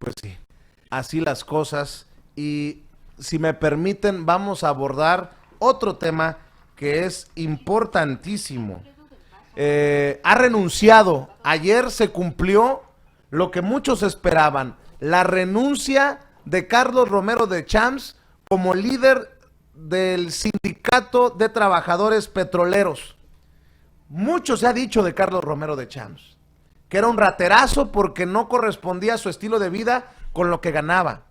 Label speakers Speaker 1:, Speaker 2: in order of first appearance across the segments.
Speaker 1: Pues sí, así las cosas. Y si me permiten, vamos a abordar otro tema que es importantísimo. Ha renunciado. Ayer se cumplió lo que muchos esperaban, la renuncia de Carlos Romero de Champs como líder del Sindicato de Trabajadores Petroleros. Mucho se ha dicho de Carlos Romero de Champs, que era un raterazo porque no correspondía a su estilo de vida con lo que ganaba,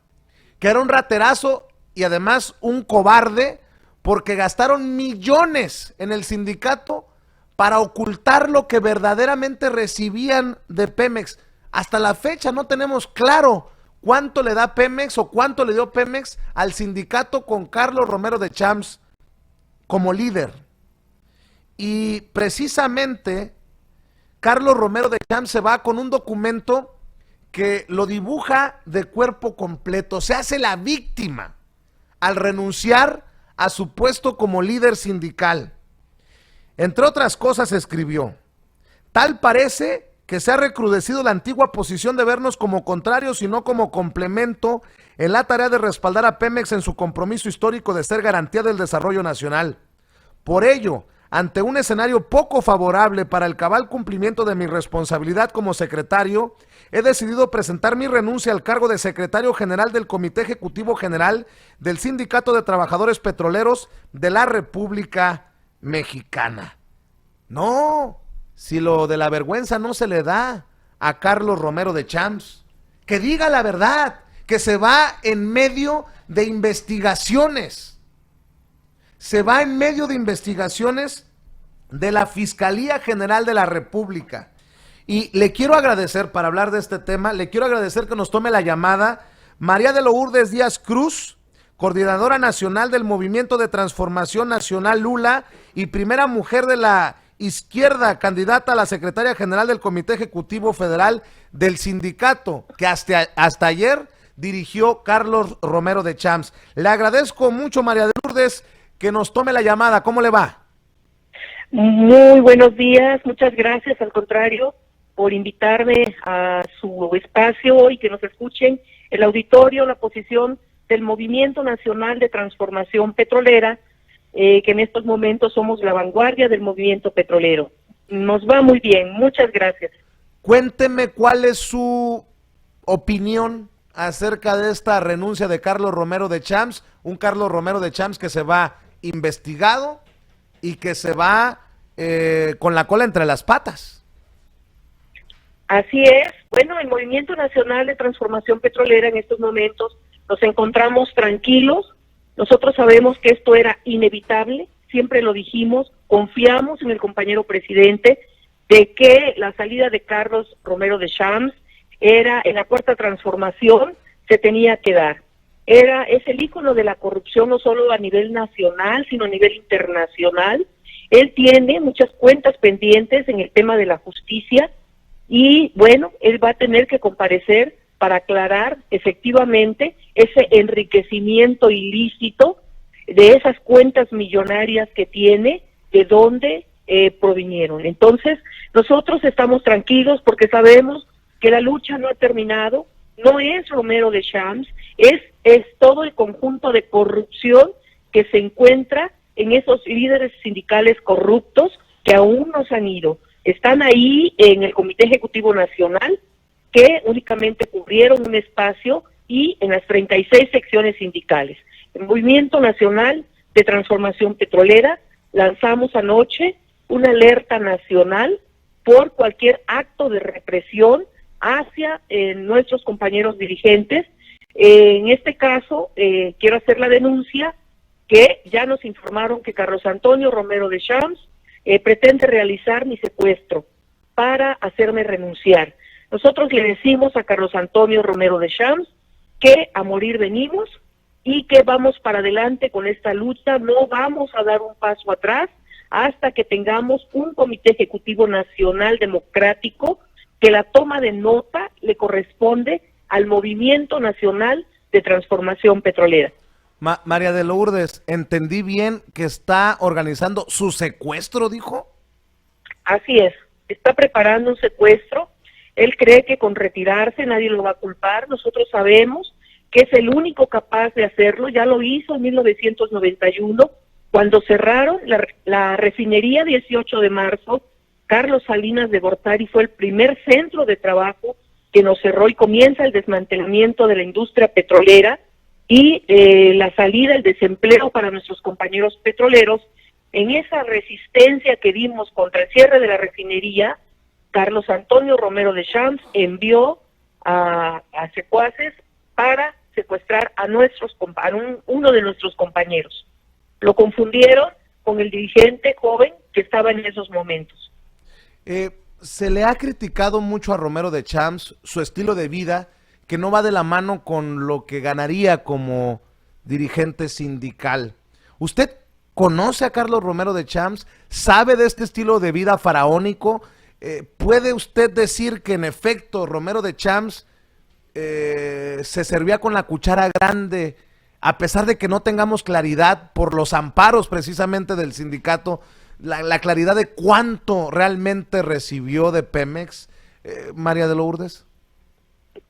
Speaker 1: que era un raterazo y además un cobarde porque gastaron millones en el sindicato para ocultar lo que verdaderamente recibían de Pemex. Hasta la fecha no tenemos claro cuánto le da Pemex o cuánto le dio Pemex al sindicato con Carlos Romero de Champs como líder. Y precisamente Carlos Romero de Champs se va con un documento que lo dibuja de cuerpo completo, se hace la víctima al renunciar a su puesto como líder sindical. Entre otras cosas escribió: tal parece que se ha recrudecido la antigua posición de vernos como contrarios y no como complemento en la tarea de respaldar a Pemex en su compromiso histórico de ser garantía del desarrollo nacional. Por ello, ante un escenario poco favorable para el cabal cumplimiento de mi responsabilidad como secretario, he decidido presentar mi renuncia al cargo de secretario general del Comité Ejecutivo General del Sindicato de Trabajadores Petroleros de la República Mexicana. No, si lo de la vergüenza no se le da a Carlos Romero de Champs, que diga la verdad, que se va en medio de investigaciones. Se va en medio de investigaciones de la Fiscalía General de la República. Y le quiero agradecer, para hablar de este tema, le quiero agradecer que nos tome la llamada María de Lourdes Díaz Cruz, coordinadora nacional del Movimiento de Transformación Nacional Lula y primera mujer de la izquierda candidata a la secretaria general del Comité Ejecutivo Federal del sindicato, que hasta ayer dirigió Carlos Romero de Champs. Le agradezco mucho, María de Lourdes, que nos tome la llamada. ¿Cómo le va?
Speaker 2: Muy buenos días, muchas gracias, al contrario, por invitarme a su espacio y que nos escuchen el auditorio, la posición del Movimiento Nacional de Transformación Petrolera, que en estos momentos somos la vanguardia del movimiento petrolero. Nos va muy bien, muchas gracias.
Speaker 1: Cuénteme cuál es su opinión acerca de esta renuncia de Carlos Romero de Champs, un Carlos Romero de Champs que se va investigado y que se va con la cola entre las patas.
Speaker 2: Así es. Bueno, el Movimiento Nacional de Transformación Petrolera en estos momentos nos encontramos tranquilos. Nosotros sabemos que esto era inevitable, siempre lo dijimos, confiamos en el compañero presidente de que la salida de Carlos Romero de Champs era en la cuarta transformación, se tenía que dar. Es el ícono de la corrupción no solo a nivel nacional, sino a nivel internacional. Él tiene muchas cuentas pendientes en el tema de la justicia y, bueno, él va a tener que comparecer para aclarar efectivamente ese enriquecimiento ilícito de esas cuentas millonarias que tiene, de dónde provinieron. Entonces, nosotros estamos tranquilos porque sabemos que la lucha no ha terminado. No es Romero de Champs, es todo el conjunto de corrupción que se encuentra en esos líderes sindicales corruptos que aún no se han ido. Están ahí en el Comité Ejecutivo Nacional, que únicamente cubrieron un espacio, y en las 36 secciones sindicales. El Movimiento Nacional de Transformación Petrolera lanzamos anoche una alerta nacional por cualquier acto de represión hacia nuestros compañeros dirigentes. En este caso, quiero hacer la denuncia que ya nos informaron que Carlos Antonio Romero de Champs pretende realizar mi secuestro para hacerme renunciar. Nosotros le decimos a Carlos Antonio Romero de Champs que a morir venimos y que vamos para adelante con esta lucha, no vamos a dar un paso atrás hasta que tengamos un Comité Ejecutivo Nacional Democrático, que la toma de nota le corresponde al Movimiento Nacional de Transformación Petrolera.
Speaker 1: María de Lourdes, ¿entendí bien que está organizando su secuestro, dijo?
Speaker 2: Así es, está preparando un secuestro. Él cree que con retirarse nadie lo va a culpar. Nosotros sabemos que es el único capaz de hacerlo. Ya lo hizo en 1991, cuando cerraron la refinería 18 de marzo. Carlos Salinas de Gortari fue el primer centro de trabajo que nos cerró y comienza el desmantelamiento de la industria petrolera y la salida, el desempleo para nuestros compañeros petroleros. En esa resistencia que dimos contra el cierre de la refinería, Carlos Antonio Romero de Champs envió a secuaces para secuestrar a uno de nuestros compañeros. Lo confundieron con el dirigente joven que estaba en esos momentos.
Speaker 1: Se le ha criticado mucho a Romero de Champs su estilo de vida, que no va de la mano con lo que ganaría como dirigente sindical. ¿Usted conoce a Carlos Romero de Champs? ¿Sabe de este estilo de vida faraónico? ¿Puede usted decir que en efecto Romero de Champs se servía con la cuchara grande, a pesar de que no tengamos claridad por los amparos precisamente del sindicato, la claridad de cuánto realmente recibió de Pemex, María de Lourdes?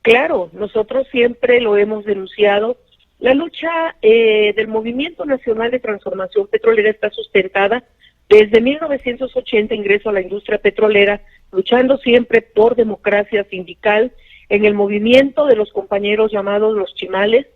Speaker 2: Claro, nosotros siempre lo hemos denunciado. La lucha del Movimiento Nacional de Transformación Petrolera está sustentada desde 1980, ingreso a la industria petrolera, luchando siempre por democracia sindical. En el movimiento de los compañeros llamados los chimales,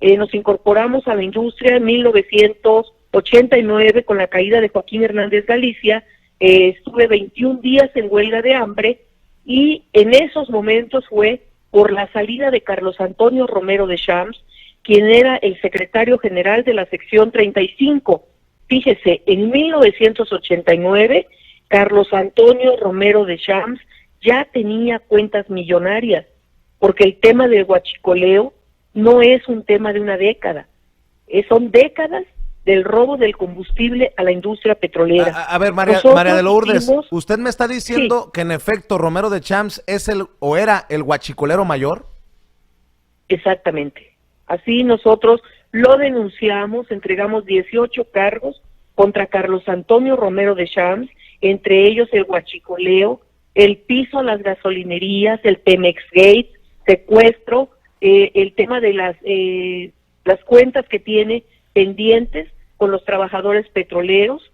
Speaker 2: nos incorporamos a la industria en 1989 con la caída de Joaquín Hernández Galicia. Estuve 21 días en huelga de hambre y en esos momentos fue por la salida de Carlos Antonio Romero de Champs, quien era el secretario general de la sección 35. Fíjese, en 1989, Carlos Antonio Romero de Champs ya tenía cuentas millonarias, porque el tema del huachicoleo no es un tema de una década, son décadas del robo del combustible a la industria petrolera.
Speaker 1: A ver, María de Lourdes, ¿usted me está diciendo que en efecto Romero de Champs es era el huachicolero mayor?
Speaker 2: Exactamente. Así nosotros lo denunciamos, entregamos 18 cargos contra Carlos Antonio Romero de Champs, entre ellos el huachicoleo, el piso a las gasolinerías, el Pemex Gate, secuestro, el tema de las cuentas que tiene pendientes con los trabajadores petroleros,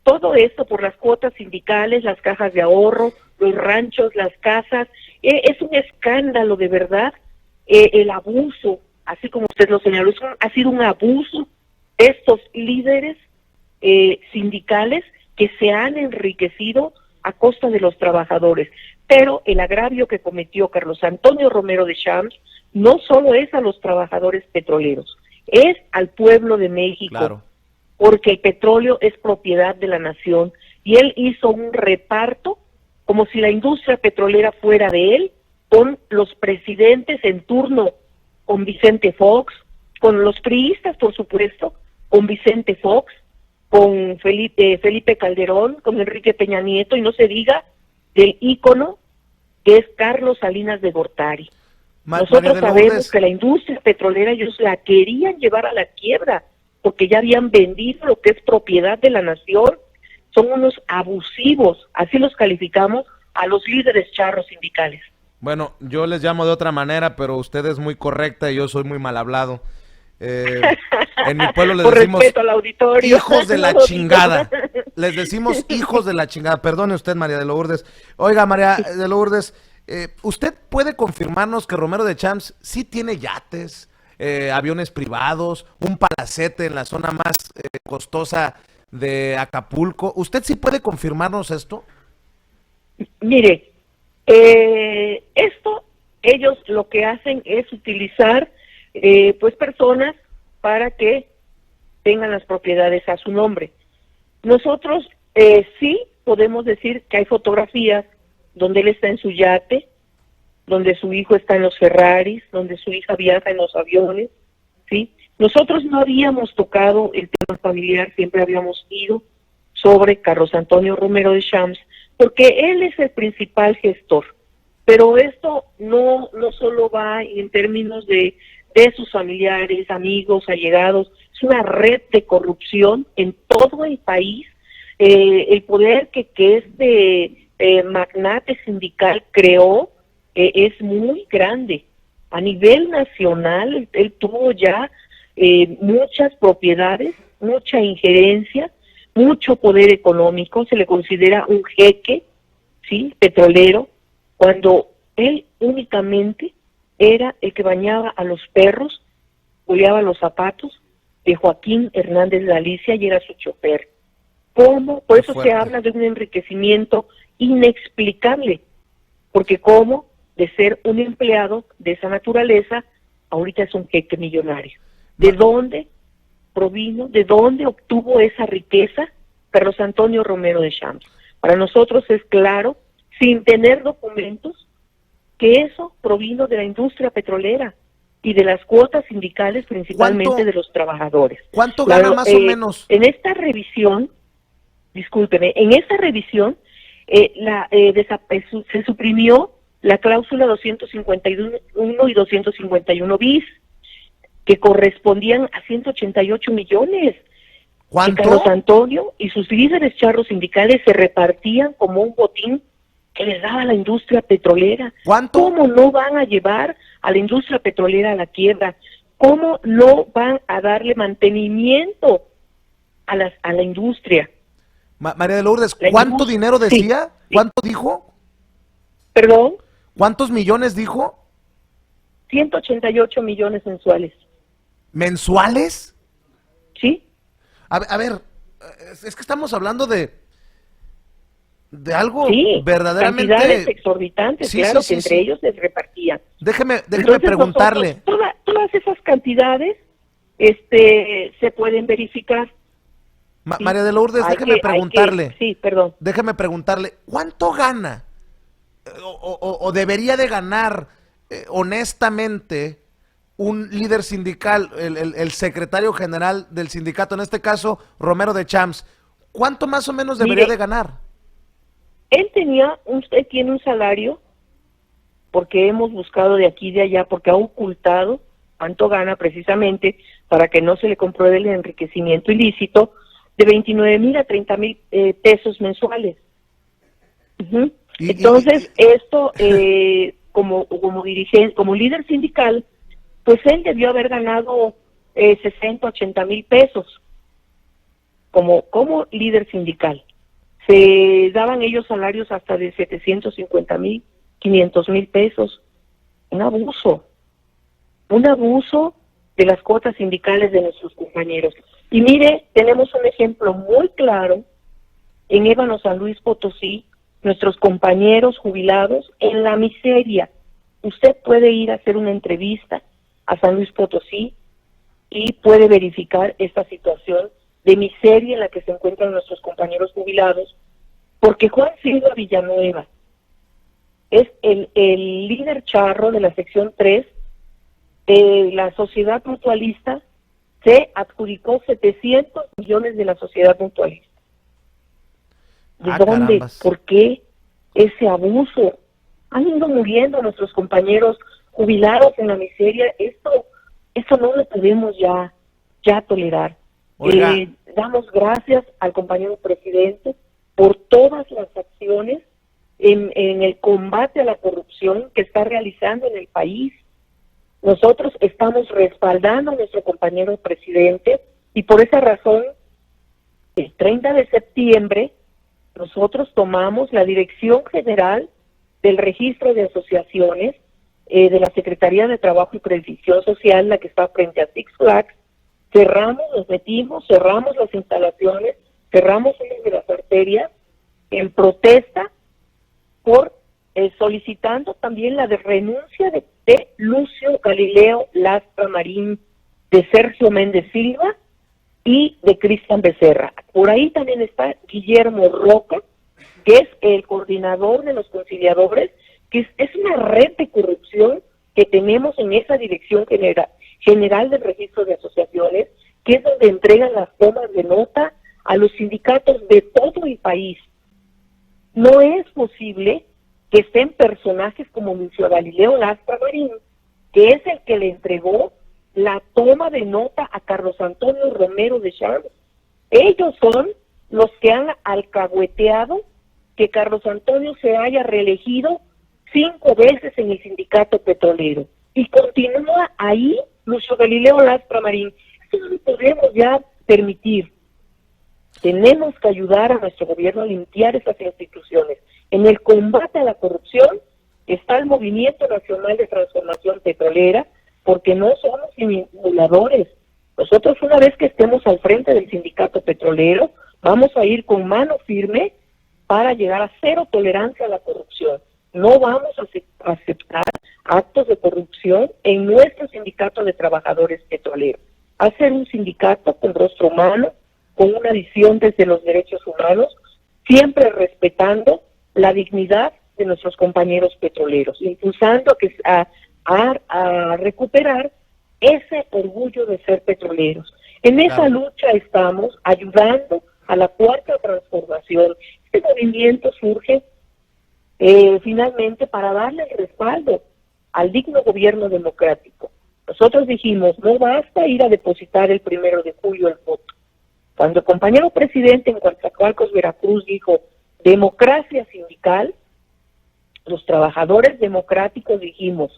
Speaker 2: todo esto por las cuotas sindicales, las cajas de ahorro, los ranchos, las casas. Es un escándalo de verdad, el abuso, así como usted lo señaló, ha sido un abuso de estos líderes sindicales que se han enriquecido a costa de los trabajadores. Pero el agravio que cometió Carlos Antonio Romero de Champs no solo es a los trabajadores petroleros, es al pueblo de México, claro, porque el petróleo es propiedad de la nación y él hizo un reparto como si la industria petrolera fuera de él, con los presidentes en turno, con Vicente Fox, con los priistas, por supuesto, con Vicente Fox, con Felipe Calderón, con Enrique Peña Nieto, y no se diga del ícono que es Carlos Salinas de Gortari. Nosotros sabemos que la industria petrolera ellos la querían llevar a la quiebra, porque ya habían vendido lo que es propiedad de la nación. Son unos abusivos, así los calificamos a los líderes charros sindicales.
Speaker 1: Bueno, yo les llamo de otra manera, pero usted es muy correcta y yo soy muy mal hablado. En mi pueblo les decimos
Speaker 2: respeto al auditorio,
Speaker 1: hijos de la chingada. Les decimos hijos de la chingada. Perdone usted, María de Lourdes. Oiga, María de Lourdes, ¿usted puede confirmarnos que Romero de Champs sí tiene yates, aviones privados, un palacete en la zona más costosa de Acapulco? ¿Usted sí puede confirmarnos esto?
Speaker 2: Mire, esto ellos lo que hacen es utilizar pues personas para que tengan las propiedades a su nombre. Nosotros sí podemos decir que hay fotografías donde él está en su yate, donde su hijo está en los Ferraris, donde su hija viaja en los aviones, ¿sí? Nosotros no habíamos tocado el tema familiar, siempre habíamos ido sobre Carlos Antonio Romero de Champs, porque él es el principal gestor. Pero esto no solo va en términos de sus familiares, amigos, allegados, es una red de corrupción en todo el país. El poder que este magnate sindical creó es muy grande. A nivel nacional, él tuvo ya muchas propiedades, mucha injerencia, mucho poder económico, se le considera un jeque, ¿sí?, petrolero, cuando él únicamente era el que bañaba a los perros, cuidaba los zapatos de Joaquín Hernández Galicia y era su chofer. ¿Cómo? Por eso se habla de un enriquecimiento inexplicable, porque cómo de ser un empleado de esa naturaleza, ahorita es un jeque millonario. ¿De dónde provino, de dónde obtuvo esa riqueza Carlos Antonio Romero de Champs? Para nosotros es claro, sin tener documentos, que eso provino de la industria petrolera y de las cuotas sindicales, principalmente de los trabajadores.
Speaker 1: ¿Cuánto gana más o menos?
Speaker 2: En esta revisión, discúlpeme, en esa revisión se suprimió la cláusula 251 y 251 bis, que correspondían a 188 millones.
Speaker 1: ¿Cuánto?
Speaker 2: Que Carlos Antonio y sus líderes charros sindicales se repartían como un botín que les daba la industria petrolera.
Speaker 1: ¿Cuánto?
Speaker 2: ¿Cómo no van a llevar a la industria petrolera a la quiebra? ¿Cómo no van a darle mantenimiento a la industria?
Speaker 1: María de Lourdes, ¿cuánto dinero decía? Sí. ¿Cuánto dijo?
Speaker 2: ¿Perdón?
Speaker 1: ¿Cuántos millones dijo?
Speaker 2: 188 millones mensuales.
Speaker 1: ¿Mensuales?
Speaker 2: Sí.
Speaker 1: A ver, es que estamos hablando de algo verdaderamente...
Speaker 2: cantidades exorbitantes, claro, que entre ellos les repartían.
Speaker 1: Déjeme preguntarle.
Speaker 2: Todas esas cantidades se pueden verificar.
Speaker 1: ¿Sí? María de Lourdes, déjeme preguntarle.
Speaker 2: Sí, perdón.
Speaker 1: Déjeme preguntarle, ¿cuánto gana o debería de ganar honestamente un líder sindical, el secretario general del sindicato, en este caso Romero de Champs? ¿Cuánto más o menos debería de ganar?
Speaker 2: Él tiene un salario, porque hemos buscado de aquí y de allá, porque ha ocultado cuánto gana precisamente para que no se le compruebe el enriquecimiento ilícito, de 29,000 a 30,000 pesos mensuales. Entonces, esto, como dirigente, como líder sindical, pues él debió haber ganado 60, 80,000 pesos como líder sindical. Se daban ellos salarios hasta de 750,000, 500,000 pesos. Un abuso de las cuotas sindicales de nuestros compañeros. Y mire, tenemos un ejemplo muy claro en Ébano, San Luis Potosí, nuestros compañeros jubilados en la miseria. Usted puede ir a hacer una entrevista a San Luis Potosí y puede verificar esta situación de miseria en la que se encuentran nuestros compañeros jubilados, porque Juan Silva Villanueva es el líder charro de la sección 3 de la sociedad mutualista. Se adjudicó 700 millones de la sociedad mutualista. ¿De dónde? Carambas. ¿Por qué ese abuso? Han ido muriendo nuestros compañeros jubilados en la miseria. Esto no lo podemos ya tolerar. Damos gracias al compañero presidente por todas las acciones en el combate a la corrupción que está realizando en el país. Nosotros estamos respaldando a nuestro compañero presidente y por esa razón, el 30 de septiembre, nosotros tomamos la Dirección General del Registro de Asociaciones de la Secretaría de Trabajo y Previsión Social, la que está frente a Six Flags. Nos metimos, cerramos las instalaciones, cerramos una de las arterias en protesta por solicitando también la renuncia de Lucio Galileo Lastra Marín, de Sergio Méndez Silva y de Cristian Becerra. Por ahí también está Guillermo Roca, que es el coordinador de los conciliadores, que es una red de corrupción que tenemos en esa Dirección General del Registro de Asociaciones, que es donde entregan las tomas de nota a los sindicatos de todo el país. No es posible que estén personajes como Lucio Galileo Lastra Marín, que es el que le entregó la toma de nota a Carlos Antonio Romero de Champs. Ellos son los que han alcahueteado que Carlos Antonio se haya reelegido 5 veces en el sindicato petrolero. Y continúa ahí Lucio Galileo Lastra Marín. Esto no lo podemos ya permitir. Tenemos que ayudar a nuestro gobierno a limpiar estas instituciones. En el combate a la corrupción está el Movimiento Nacional de Transformación Petrolera, porque no somos simuladores. Nosotros, una vez que estemos al frente del sindicato petrolero, vamos a ir con mano firme para llegar a cero tolerancia a la corrupción. No vamos a aceptar actos de corrupción en nuestro sindicato de trabajadores petroleros. Hacer un sindicato con rostro humano, con una visión desde los derechos humanos, siempre respetando la dignidad de nuestros compañeros petroleros, impulsando a recuperar ese orgullo de ser petroleros. En esa lucha estamos ayudando a la cuarta transformación. Este movimiento surge finalmente para darle el respaldo al digno gobierno democrático. Nosotros dijimos, no basta ir a depositar el 1 de julio el voto. Cuando el compañero presidente en Coatzacoalcos, Veracruz, dijo democracia sindical, los trabajadores democráticos dijimos,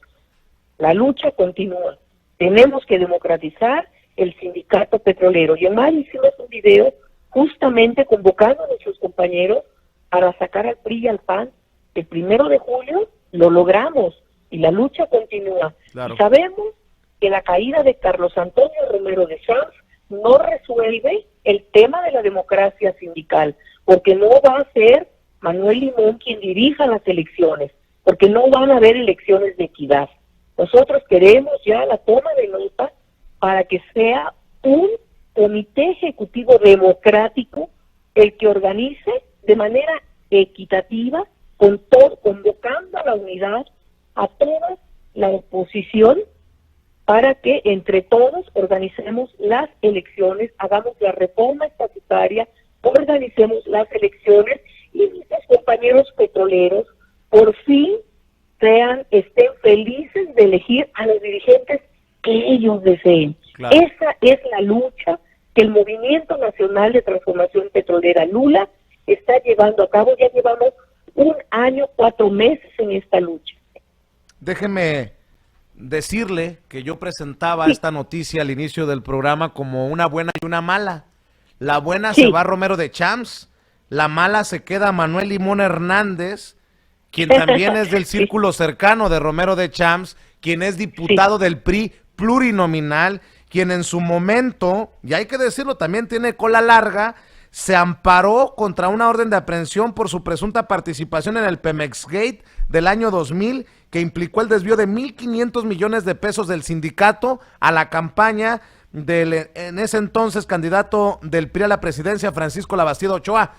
Speaker 2: la lucha continúa, tenemos que democratizar el sindicato petrolero. Y en mayo hicimos un video justamente convocando a nuestros compañeros para sacar al PRI y al PAN. El 1 de julio lo logramos y la lucha continúa. Claro. Y sabemos que la caída de Carlos Antonio Romero de Champs no resuelve el tema de la democracia sindical, porque no va a ser Manuel Limón quien dirija las elecciones, porque no van a haber elecciones de equidad. Nosotros queremos ya la toma de nota para que sea un comité ejecutivo democrático el que organice de manera equitativa, convocando a la unidad a toda la oposición para que entre todos organicemos las elecciones, hagamos la reforma estatutaria, organicemos las elecciones y nuestros compañeros petroleros por fin estén felices de elegir a los dirigentes que ellos deseen. Claro. Esa es la lucha que el Movimiento Nacional de Transformación Petrolera, Lula, está llevando a cabo. Ya llevamos 1 año, 4 meses en esta lucha.
Speaker 1: Déjeme decirle que yo presentaba esta noticia al inicio del programa como una buena y una mala. La buena se va Romero de Champs, la mala se queda Manuel Limón Hernández, quien también es del círculo cercano de Romero de Champs, quien es diputado del PRI plurinominal, quien en su momento, y hay que decirlo, también tiene cola larga, se amparó contra una orden de aprehensión por su presunta participación en el Pemex Gate del año 2000, que implicó el desvío de 1.500 millones de pesos del sindicato a la campaña del en ese entonces candidato del PRI a la presidencia, Francisco Labastida Ochoa.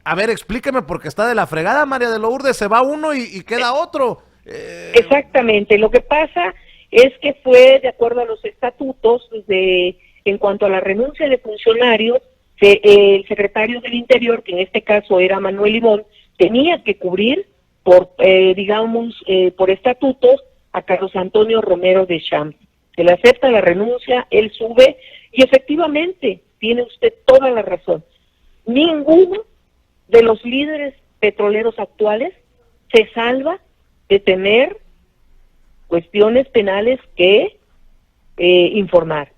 Speaker 1: A ver, explíqueme, porque está de la fregada, María de Lourdes, se va uno y queda otro.
Speaker 2: Exactamente, lo que pasa es que fue de acuerdo a los estatutos en cuanto a la renuncia de funcionarios, el secretario del Interior, que en este caso era Manuel Limón, tenía que cubrir por estatutos a Carlos Antonio Romero de Champs. Se le acepta la renuncia, él sube y efectivamente tiene usted toda la razón. Ninguno de los líderes petroleros actuales se salva de tener cuestiones penales que informar,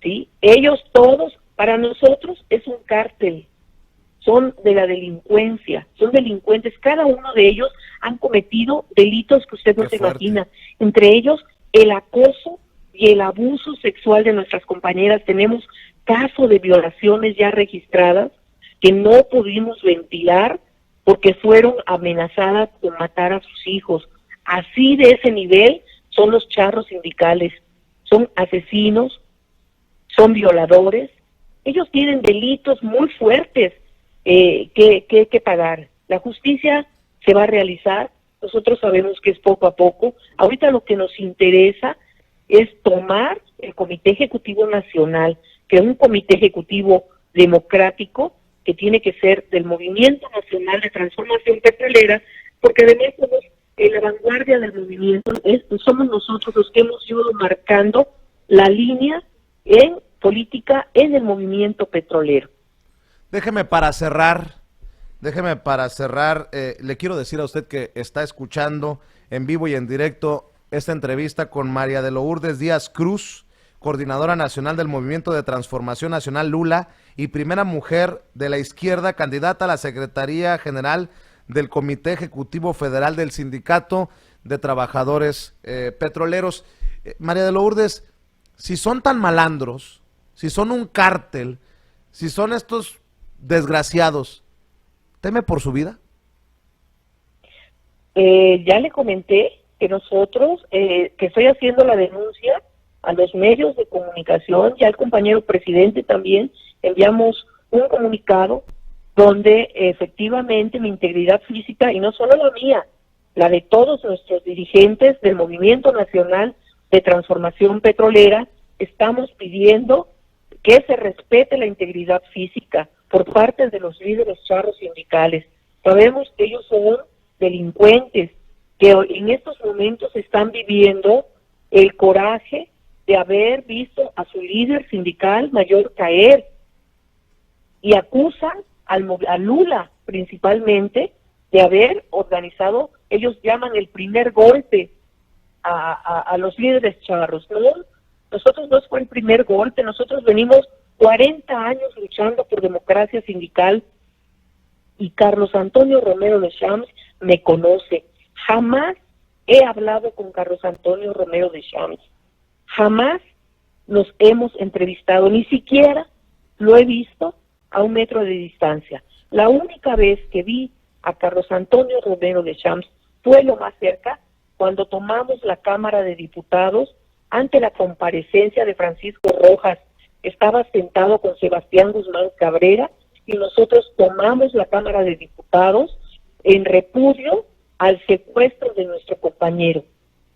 Speaker 2: ¿sí? Ellos todos, para nosotros, es un cártel, son de la delincuencia, son delincuentes, cada uno de ellos han cometido delitos que usted no se imagina, entre ellos el acoso y el abuso sexual de nuestras compañeras. Tenemos casos de violaciones ya registradas que no pudimos ventilar porque fueron amenazadas con matar a sus hijos. Así de ese nivel son los charros sindicales, son asesinos, son violadores, ellos tienen delitos muy fuertes que pagar. La justicia se va a realizar, nosotros sabemos que es poco a poco. Ahorita lo que nos interesa es tomar el Comité Ejecutivo Nacional, que es un comité ejecutivo democrático, que tiene que ser del Movimiento Nacional de Transformación Petrolera, porque además somos la vanguardia del movimiento, somos nosotros los que hemos ido marcando la línea en política en el movimiento petrolero.
Speaker 1: Déjeme para cerrar Déjeme para cerrar, le quiero decir a usted que está escuchando en vivo y en directo esta entrevista con María de Lourdes Díaz Cruz, coordinadora nacional del Movimiento de Transformación Nacional Lula y primera mujer de la izquierda candidata a la Secretaría General del Comité Ejecutivo Federal del Sindicato de Trabajadores Petroleros. María de Lourdes, si son tan malandros, si son un cártel, si son estos desgraciados, ¿teme por su vida?
Speaker 2: Ya le comenté que nosotros, que estoy haciendo la denuncia a los medios de comunicación, ya el compañero presidente también enviamos un comunicado donde efectivamente mi integridad física, y no solo la mía, la de todos nuestros dirigentes del Movimiento Nacional de Transformación Petrolera, estamos pidiendo que se respete la integridad física por parte de los líderes charros sindicales. Sabemos que ellos son delincuentes, que en estos momentos están viviendo el coraje de haber visto a su líder sindical mayor caer, y acusan a Lula principalmente de haber organizado, ellos llaman el primer golpe a los líderes charros. No, nosotros no fue el primer golpe, nosotros venimos 40 años luchando por democracia sindical, y Carlos Antonio Romero de Champs me conoce. Jamás he hablado con Carlos Antonio Romero de Champs, jamás nos hemos entrevistado, ni siquiera lo he visto a 1 metro de distancia. La única vez que vi a Carlos Antonio Romero de Champs fue lo más cerca, cuando tomamos la Cámara de Diputados ante la comparecencia de Francisco Rojas. Estaba sentado con Sebastián Guzmán Cabrera y nosotros tomamos la Cámara de Diputados en repudio al secuestro de nuestro compañero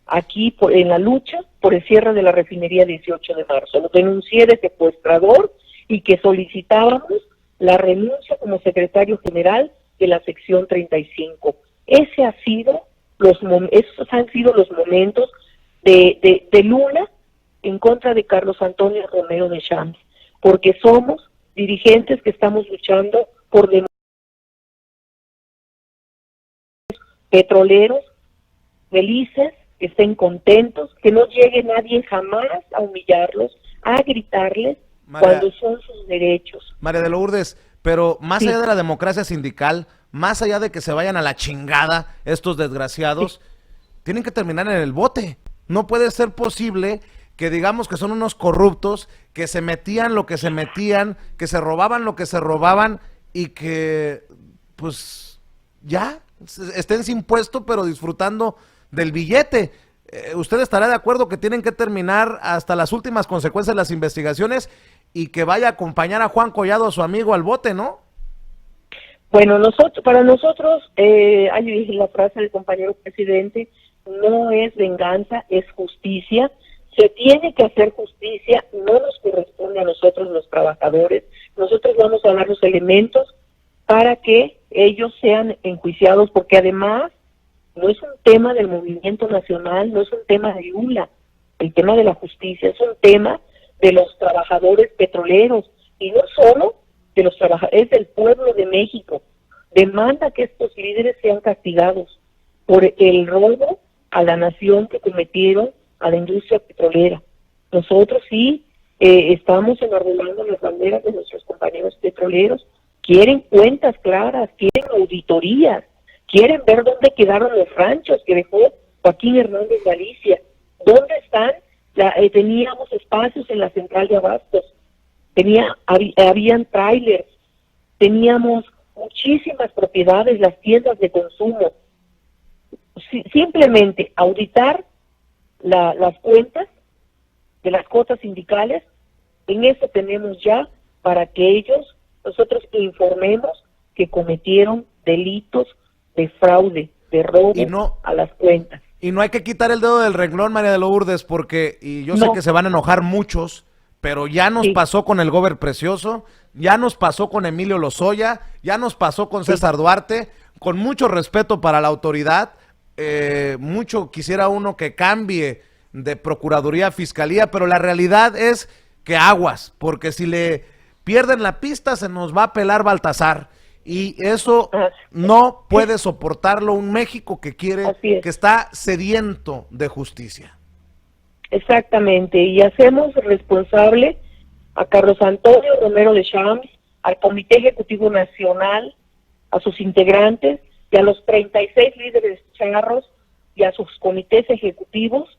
Speaker 2: aquí en la lucha por el cierre de la refinería 18 de marzo. Lo denuncié de secuestrador y que solicitábamos la renuncia como secretario general de la sección 35. Esos han sido los momentos de Lula en contra de Carlos Antonio Romero de Champs, porque somos dirigentes que estamos luchando por petroleros felices, que estén contentos, que no llegue nadie jamás a humillarlos, a gritarles cuando son sus derechos.
Speaker 1: María de Lourdes, pero más allá de la democracia sindical, más allá de que se vayan a la chingada estos desgraciados, tienen que terminar en el bote. No puede ser posible que digamos que son unos corruptos, que se metían lo que se metían, que se robaban lo que se robaban y que pues ya estén sin puesto pero disfrutando del billete. ¿Usted estará de acuerdo que tienen que terminar hasta las últimas consecuencias de las investigaciones y que vaya a acompañar a Juan Collado, a su amigo, al bote, ¿no?
Speaker 2: Bueno, para nosotros, hay la frase del compañero presidente, no es venganza, es justicia. Se tiene que hacer justicia, no nos corresponde a nosotros los trabajadores. Nosotros vamos a dar los elementos para que ellos sean enjuiciados, porque además no es un tema del movimiento nacional, no es un tema de Lula, el tema de la justicia es un tema de los trabajadores petroleros, y no solo de los trabajadores, es del pueblo de México. Demanda que estos líderes sean castigados por el robo a la nación que cometieron a la industria petrolera. Nosotros sí estamos enarbolando las banderas de nuestros compañeros petroleros, quieren cuentas claras, quieren auditorías, quieren ver dónde quedaron los ranchos que dejó Joaquín Hernández Galicia, dónde están, teníamos espacios en la central de abastos, habían trailers, teníamos muchísimas propiedades, las tiendas de consumo. Simplemente auditar las cuentas de las cuotas sindicales, en eso tenemos ya para que nosotros informemos que cometieron delitos de fraude, de robo a las cuentas.
Speaker 1: Y no hay que quitar el dedo del renglón, María de Lourdes, porque, y yo sé que se van a enojar muchos, pero ya nos pasó con el Gober Precioso, ya nos pasó con Emilio Lozoya, ya nos pasó con César Duarte, con mucho respeto para la autoridad, mucho quisiera uno que cambie de Procuraduría a Fiscalía, pero la realidad es que aguas, porque si le pierden la pista se nos va a pelar Baltasar. Y eso
Speaker 2: Ah,
Speaker 1: no puede soportarlo un México que quiere,
Speaker 2: así es.
Speaker 1: que está sediento de justicia.
Speaker 2: Exactamente, y hacemos responsable a Carlos Antonio Romero de Champs, al Comité Ejecutivo Nacional, a sus integrantes y a los 36 líderes charros y a sus comités ejecutivos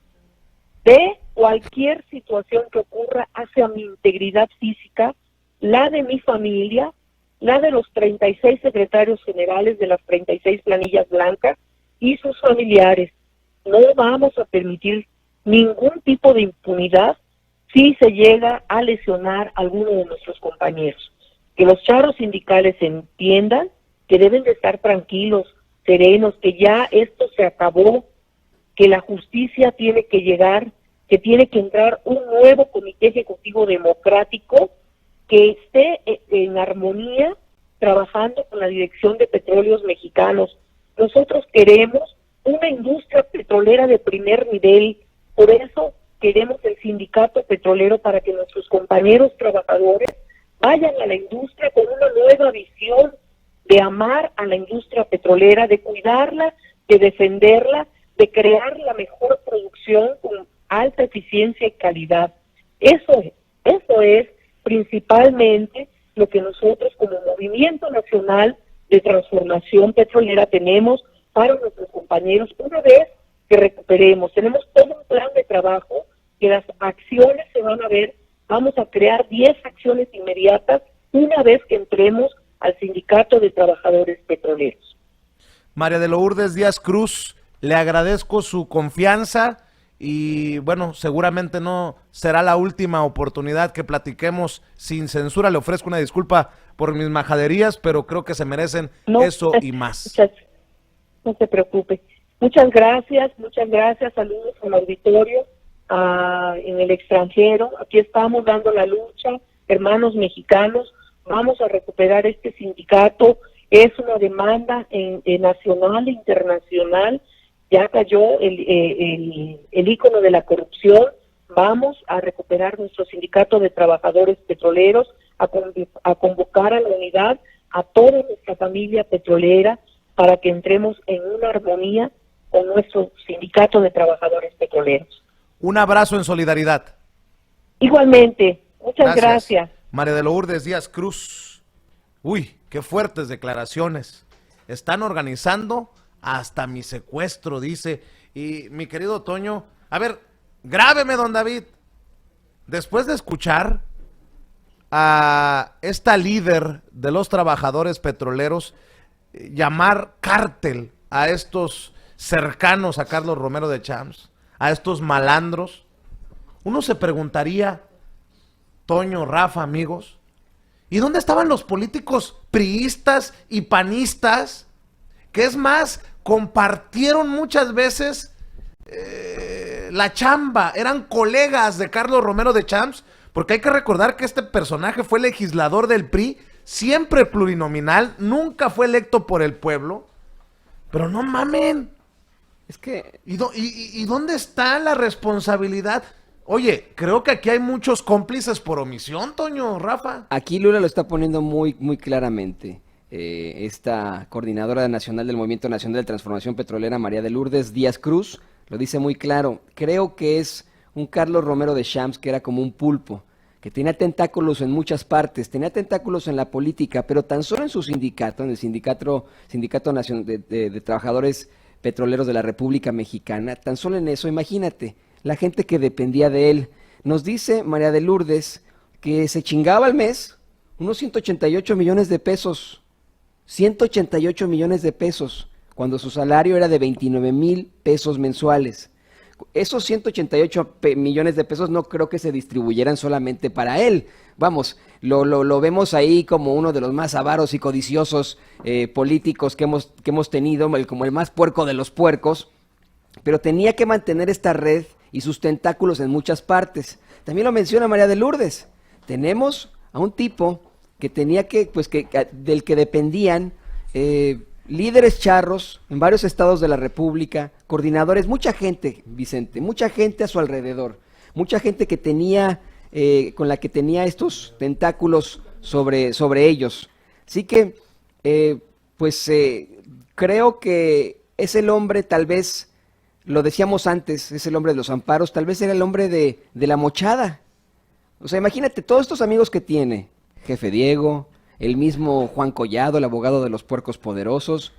Speaker 2: de cualquier situación que ocurra hacia mi integridad física, la de mi familia, la de los 36 secretarios generales de las 36 planillas blancas y sus familiares. No vamos a permitir ningún tipo de impunidad si se llega a lesionar a alguno de nuestros compañeros. Que los charros sindicales entiendan que deben de estar tranquilos, serenos, que ya esto se acabó, que la justicia tiene que llegar, que tiene que entrar un nuevo comité ejecutivo democrático que esté en armonía trabajando con la Dirección de Petróleos Mexicanos. Nosotros queremos una industria petrolera de primer nivel, por eso queremos el sindicato petrolero para que nuestros compañeros trabajadores vayan a la industria con una nueva visión de amar a la industria petrolera, de cuidarla, de defenderla, de crear la mejor producción con alta eficiencia y calidad. Eso es principalmente lo que nosotros como Movimiento Nacional de Transformación Petrolera tenemos para nuestros compañeros una vez que recuperemos. Tenemos todo un plan de trabajo que las acciones se van a ver. Vamos a crear 10 acciones inmediatas una vez que entremos al Sindicato de Trabajadores Petroleros.
Speaker 1: María de Lourdes Díaz Cruz, le agradezco su confianza y bueno, seguramente no será la última oportunidad que platiquemos sin censura. Le ofrezco una disculpa por mis majaderías, pero creo que se merecen eso y más.
Speaker 2: No se preocupe. Muchas gracias, saludos al auditorio en el extranjero. Aquí estamos dando la lucha, hermanos mexicanos, vamos a recuperar este sindicato. Es una demanda nacional e internacional. Ya cayó el ícono de la corrupción. Vamos a recuperar nuestro sindicato de trabajadores petroleros, a convocar a la unidad a toda nuestra familia petrolera para que entremos en una armonía con nuestro sindicato de trabajadores petroleros.
Speaker 1: Un abrazo en solidaridad.
Speaker 2: Igualmente, muchas gracias.
Speaker 1: María de Lourdes Díaz Cruz. Uy, qué fuertes declaraciones. Están organizando hasta mi secuestro, dice. Y mi querido Toño, a ver, grábeme, don David. Después de escuchar a esta líder de los trabajadores petroleros llamar cártel a estos cercanos a Carlos Romero de Champs, a estos malandros, uno se preguntaría, Toño, Rafa, amigos, ¿y dónde estaban los políticos priistas y panistas? Que es más, compartieron muchas veces la chamba, eran colegas de Carlos Romero de Champs, porque hay que recordar que este personaje fue legislador del PRI, siempre plurinominal, nunca fue electo por el pueblo, pero no mamen.
Speaker 3: Es que...
Speaker 1: ¿Y dónde está la responsabilidad? Oye, creo que aquí hay muchos cómplices por omisión, Toño, Rafa.
Speaker 3: Aquí Lula lo está poniendo muy, muy claramente. Esta coordinadora nacional del Movimiento Nacional de Transformación Petrolera, María de Lourdes Díaz Cruz, lo dice muy claro. Creo que es un Carlos Romero de Champs que era como un pulpo, que tenía tentáculos en muchas partes, tenía tentáculos en la política, pero tan solo en su sindicato, en el Sindicato Nacional de Trabajadores Petroleros de la República Mexicana, tan solo en eso, imagínate, la gente que dependía de él. Nos dice María de Lourdes que se chingaba al mes unos 188 millones de pesos, 188 millones de pesos, cuando su salario era de 29,000 pesos mensuales. Esos 188 millones de pesos no creo que se distribuyeran solamente para él. Vamos, lo vemos ahí como uno de los más avaros y codiciosos políticos que hemos tenido, como el más puerco de los puercos, pero tenía que mantener esta red y sus tentáculos en muchas partes. También lo menciona María de Lourdes. Tenemos a un tipo que tenía del que dependían líderes charros en varios estados de la República, coordinadores, mucha gente, Vicente, mucha gente a su alrededor, mucha gente que tenía, con la que tenía estos tentáculos sobre ellos. Así que pues creo que es el hombre, tal vez, lo decíamos antes, es el hombre de los amparos, tal vez era el hombre de la mochada. O sea, imagínate todos estos amigos que tiene, Jefe Diego, el mismo Juan Collado, el abogado de los puercos poderosos.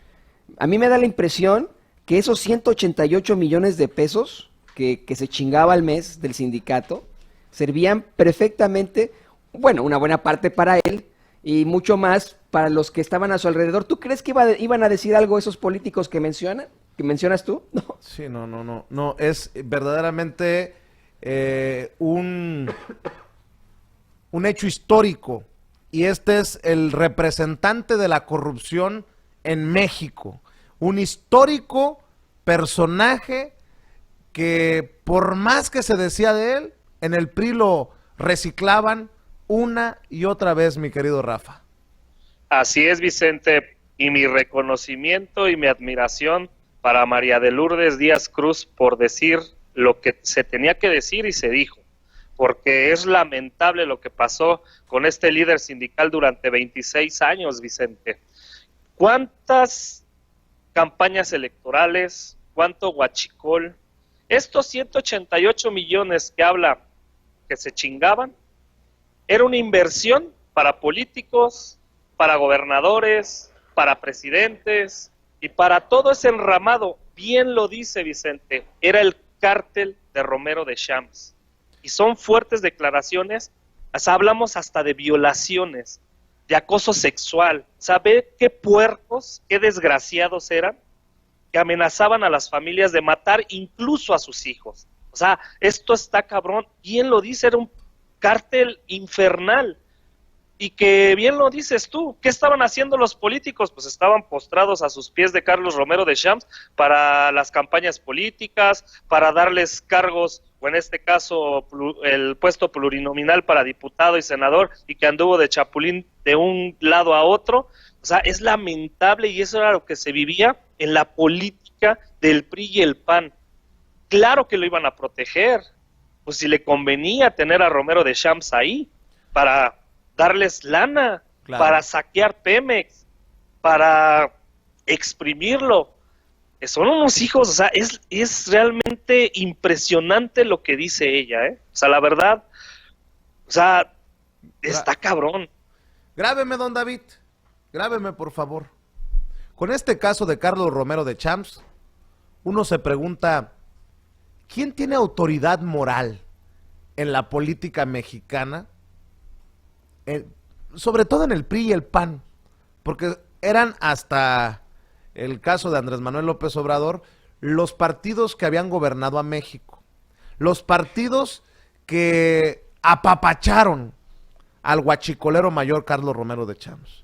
Speaker 3: A mí me da la impresión que esos 188 millones de pesos que se chingaba al mes del sindicato servían perfectamente, bueno, una buena parte para él y mucho más para los que estaban a su alrededor. ¿Tú crees que iban a decir algo esos políticos que mencionas tú? No.
Speaker 1: Sí, no, es verdaderamente un hecho histórico, y este es el representante de la corrupción en México, un histórico personaje que por más que se decía de él, en el PRI lo reciclaban una y otra vez, mi querido Rafa.
Speaker 4: Así es, Vicente, y mi reconocimiento y mi admiración para María de Lourdes Díaz Cruz por decir lo que se tenía que decir y se dijo, porque es lamentable lo que pasó con este líder sindical durante 26 años, Vicente. ¿Cuántas campañas electorales, cuánto huachicol? Estos 188 millones que habla que se chingaban, era una inversión para políticos, para gobernadores, para presidentes y para todo ese enramado. Bien lo dice Vicente, era el cártel de Romero de Champs. Y son fuertes declaraciones, o sea, hablamos hasta de violaciones, de acoso sexual. ¿Sabe qué puercos, qué desgraciados eran? Que amenazaban a las familias de matar incluso a sus hijos. O sea, esto está cabrón. Bien lo dice, era un cártel infernal. Y que bien lo dices tú, ¿qué estaban haciendo los políticos? Pues estaban postrados a sus pies de Carlos Romero de Champs para las campañas políticas, para darles cargos, o en este caso el puesto plurinominal para diputado y senador, y que anduvo de chapulín de un lado a otro. O sea, es lamentable, y eso era lo que se vivía en la política del PRI y el PAN. Claro que lo iban a proteger, pues si le convenía tener a Romero de Champs ahí, para darles lana, claro, para saquear Pemex, para exprimirlo. Son unos hijos, o sea, es realmente impresionante lo que dice ella, ¿eh? O sea, la verdad, o sea, está cabrón.
Speaker 1: Grábeme, don David, grábeme, por favor. Con este caso de Carlos Romero de Champs, uno se pregunta, ¿quién tiene autoridad moral en la política mexicana? Sobre todo en el PRI y el PAN, porque eran, hasta el caso de Andrés Manuel López Obrador, los partidos que habían gobernado a México, los partidos que apapacharon al huachicolero mayor Carlos Romero de Champs.